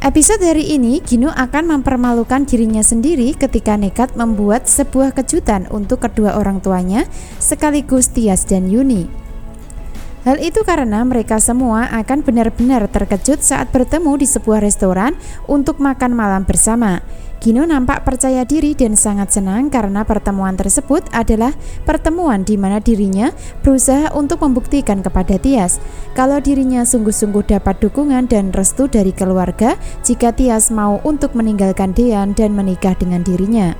Episode hari ini, Gino akan mempermalukan dirinya sendiri ketika nekat membuat sebuah kejutan untuk kedua orang tuanya, sekaligus Tias dan Yuni. Hal itu karena mereka semua akan benar-benar terkejut saat bertemu di sebuah restoran untuk makan malam bersama. Gino nampak percaya diri dan sangat senang karena pertemuan tersebut adalah pertemuan di mana dirinya berusaha untuk membuktikan kepada Tias kalau dirinya sungguh-sungguh dapat dukungan dan restu dari keluarga jika Tias mau untuk meninggalkan Dean dan menikah dengan dirinya.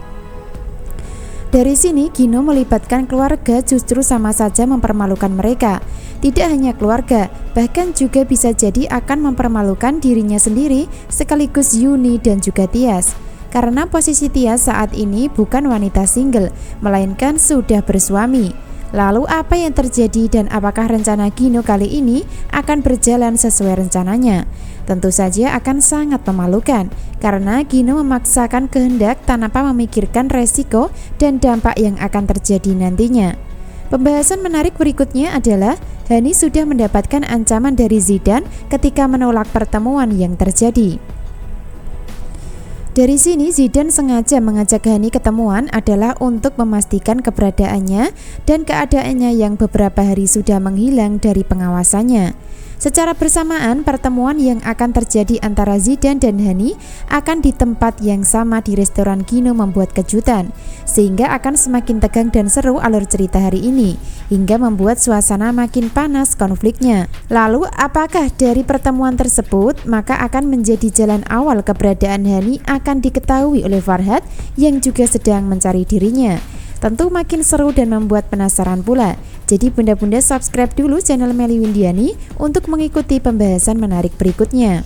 Dari sini, Gino melibatkan keluarga justru sama saja mempermalukan mereka. Tidak hanya keluarga, bahkan juga bisa jadi akan mempermalukan dirinya sendiri sekaligus Yuni dan juga Tias. Karena posisi Tias saat ini bukan wanita single, melainkan sudah bersuami. Lalu apa yang terjadi dan apakah rencana Gino kali ini akan berjalan sesuai rencananya? Tentu saja akan sangat memalukan, karena Gino memaksakan kehendak tanpa memikirkan resiko dan dampak yang akan terjadi nantinya. Pembahasan menarik berikutnya adalah Hani sudah mendapatkan ancaman dari Zidane ketika menolak pertemuan yang terjadi. Dari sini Zidane sengaja mengajak Hani ketemuan adalah untuk memastikan keberadaannya dan keadaannya yang beberapa hari sudah menghilang dari pengawasannya. Secara bersamaan, pertemuan yang akan terjadi antara Zidane dan Hani akan di tempat yang sama di restoran Gino membuat kejutan, sehingga akan semakin tegang dan seru alur cerita hari ini, hingga membuat suasana makin panas konfliknya. Lalu, apakah dari pertemuan tersebut maka akan menjadi jalan awal keberadaan Hani akan diketahui oleh Farhad yang juga sedang mencari dirinya? Tentu makin seru dan membuat penasaran pula. Jadi bunda-bunda subscribe dulu channel Melly Windiani untuk mengikuti pembahasan menarik berikutnya.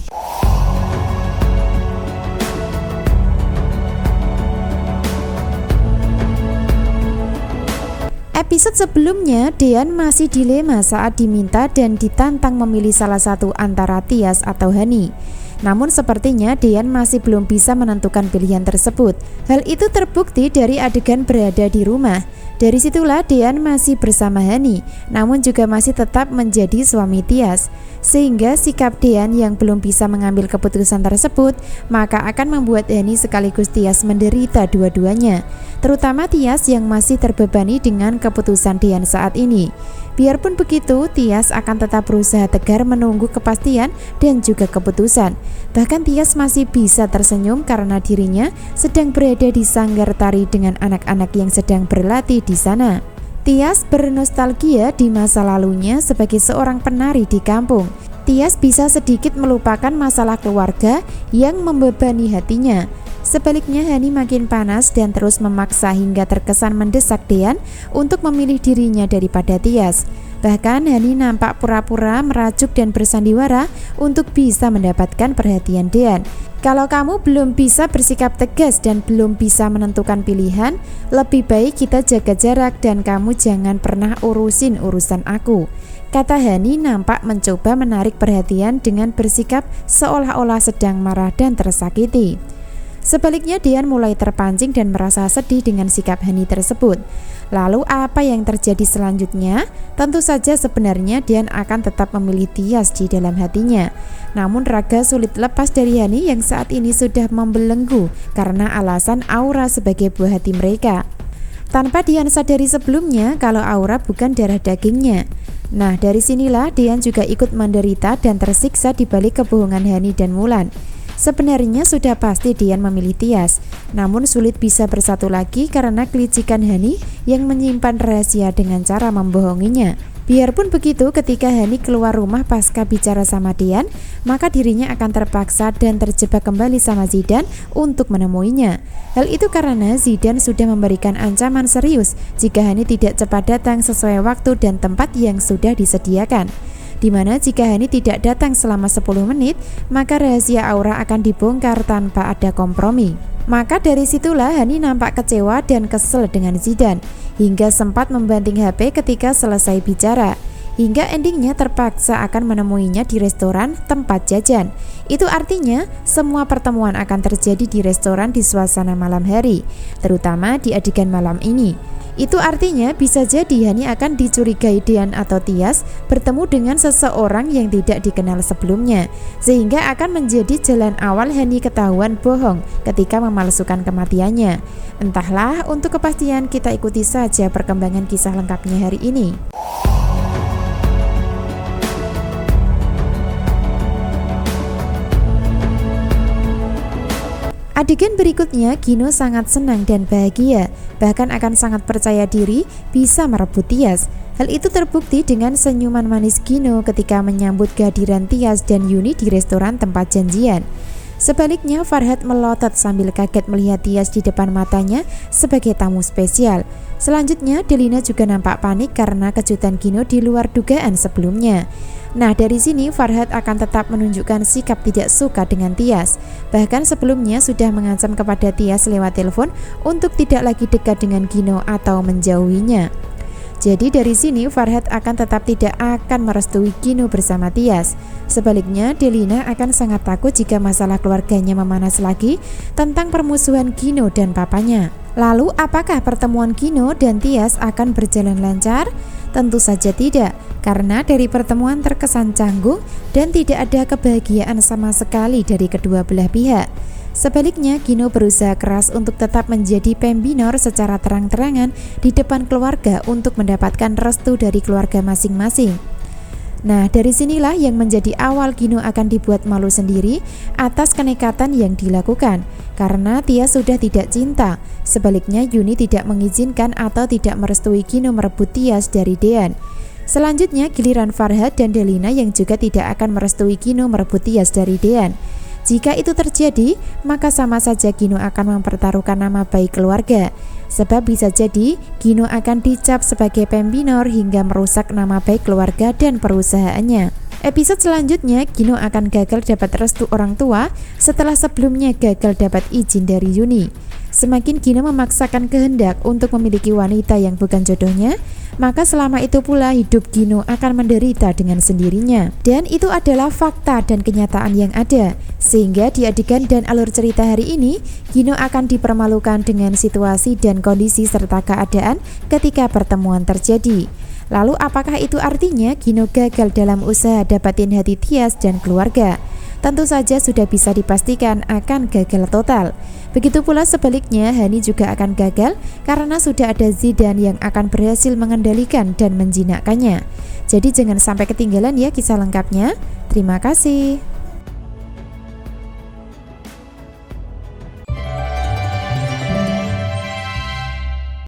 Episode sebelumnya, Dean masih dilema saat diminta dan ditantang memilih salah satu antara Tias atau Hani. Namun sepertinya Dean masih belum bisa menentukan pilihan tersebut. Hal itu terbukti dari adegan berada di rumah. Dari situlah Dean masih bersama Hani, namun juga masih tetap menjadi suami Tias. Sehingga sikap Dean yang belum bisa mengambil keputusan tersebut, maka akan membuat Hani sekaligus Tias menderita dua-duanya. Terutama Tias yang masih terbebani dengan keputusan Dean saat ini. Biarpun begitu, Tias akan tetap berusaha tegar menunggu kepastian dan juga keputusan. Bahkan Tias masih bisa tersenyum karena dirinya sedang berada di sanggar tari dengan anak-anak yang sedang berlatih di sana. Tias bernostalgia di masa lalunya sebagai seorang penari di kampung. Tias bisa sedikit melupakan masalah keluarga yang membebani hatinya. Sebaliknya Hani makin panas dan terus memaksa hingga terkesan mendesak Dean untuk memilih dirinya daripada Tias. Bahkan Hani nampak pura-pura merajuk dan bersandiwara untuk bisa mendapatkan perhatian Dean. Kalau kamu belum bisa bersikap tegas dan belum bisa menentukan pilihan, lebih baik kita jaga jarak dan kamu jangan pernah urusin urusan aku. Kata Hani nampak mencoba menarik perhatian dengan bersikap seolah-olah sedang marah dan tersakiti. Sebaliknya Dean mulai terpancing dan merasa sedih dengan sikap Hani tersebut. Lalu apa yang terjadi selanjutnya? Tentu saja sebenarnya Dean akan tetap memilih Tias di dalam hatinya. Namun raga sulit lepas dari Hani yang saat ini sudah membelenggu karena alasan Aura sebagai buah hati mereka. Tanpa Dean sadari sebelumnya kalau Aura bukan darah dagingnya. Nah, dari sinilah Dean juga ikut menderita dan tersiksa di balik kebohongan Hani dan Mulan. Sebenarnya sudah pasti Dean memilih Tias, namun sulit bisa bersatu lagi karena kelicikan Hani yang menyimpan rahasia dengan cara membohonginya. Biarpun begitu, ketika Hani keluar rumah pasca bicara sama Dean, maka dirinya akan terpaksa dan terjebak kembali sama Zidane untuk menemuinya. Hal itu karena Zidane sudah memberikan ancaman serius jika Hani tidak cepat datang sesuai waktu dan tempat yang sudah disediakan. Di mana jika Hani tidak datang selama 10 menit, maka rahasia Aura akan dibongkar tanpa ada kompromi. Maka dari situlah Hani nampak kecewa dan kesel dengan Zidane, hingga sempat membanting HP ketika selesai bicara. Hingga endingnya terpaksa akan menemuinya di restoran tempat jajan. Itu artinya semua pertemuan akan terjadi di restoran di suasana malam hari, terutama di adegan malam ini. Itu artinya bisa jadi Hani akan dicurigai Dean atau Tias bertemu dengan seseorang yang tidak dikenal sebelumnya, sehingga akan menjadi jalan awal Hani ketahuan bohong ketika memalsukan kematiannya. Entahlah, untuk kepastian kita ikuti saja perkembangan kisah lengkapnya hari ini. Adegan berikutnya, Gino sangat senang dan bahagia, bahkan akan sangat percaya diri bisa merebut Tias. Hal itu terbukti dengan senyuman manis Gino ketika menyambut kehadiran Tias dan Yuni di restoran tempat janjian. Sebaliknya, Farhad melotot sambil kaget melihat Tias di depan matanya sebagai tamu spesial. Selanjutnya, Delina juga nampak panik karena kejutan Gino di luar dugaan sebelumnya. Nah, dari sini Farhad akan tetap menunjukkan sikap tidak suka dengan Tias. Bahkan sebelumnya sudah mengancam kepada Tias lewat telepon untuk tidak lagi dekat dengan Gino atau menjauhinya. Jadi dari sini Farhad akan tetap tidak akan merestui Gino bersama Tias. Sebaliknya, Delina akan sangat takut jika masalah keluarganya memanas lagi tentang permusuhan Gino dan papanya. Lalu apakah pertemuan Gino dan Tias akan berjalan lancar? Tentu saja tidak, karena dari pertemuan terkesan canggung dan tidak ada kebahagiaan sama sekali dari kedua belah pihak. Sebaliknya, Gino berusaha keras untuk tetap menjadi pembinor secara terang-terangan di depan keluarga untuk mendapatkan restu dari keluarga masing-masing. Nah, dari sinilah yang menjadi awal Gino akan dibuat malu sendiri atas kenekatan yang dilakukan, karena Tias sudah tidak cinta. Sebaliknya, Yuni tidak mengizinkan atau tidak merestui Gino merebut Tias dari Dean. Selanjutnya, giliran Farhad dan Delina yang juga tidak akan merestui Gino merebut Tias dari Dean. Jika itu terjadi, maka sama saja Gino akan mempertaruhkan nama baik keluarga. Sebab bisa jadi Gino akan dicap sebagai pembinor hingga merusak nama baik keluarga dan perusahaannya. Episode selanjutnya, Gino akan gagal dapat restu orang tua setelah sebelumnya gagal dapat izin dari Yuni. Semakin Gino memaksakan kehendak untuk memiliki wanita yang bukan jodohnya, maka selama itu pula hidup Gino akan menderita dengan sendirinya. Dan itu adalah fakta dan kenyataan yang ada. Sehingga di adegan dan alur cerita hari ini, Gino akan dipermalukan dengan situasi dan kondisi serta keadaan ketika pertemuan terjadi. Lalu apakah itu artinya Gino gagal dalam usaha dapatin hati Tias dan keluarga? Tentu saja sudah bisa dipastikan akan gagal total. Begitu pula sebaliknya, Hani juga akan gagal karena sudah ada Zidan yang akan berhasil mengendalikan dan menjinakkannya. Jadi jangan sampai ketinggalan ya kisah lengkapnya. Terima kasih.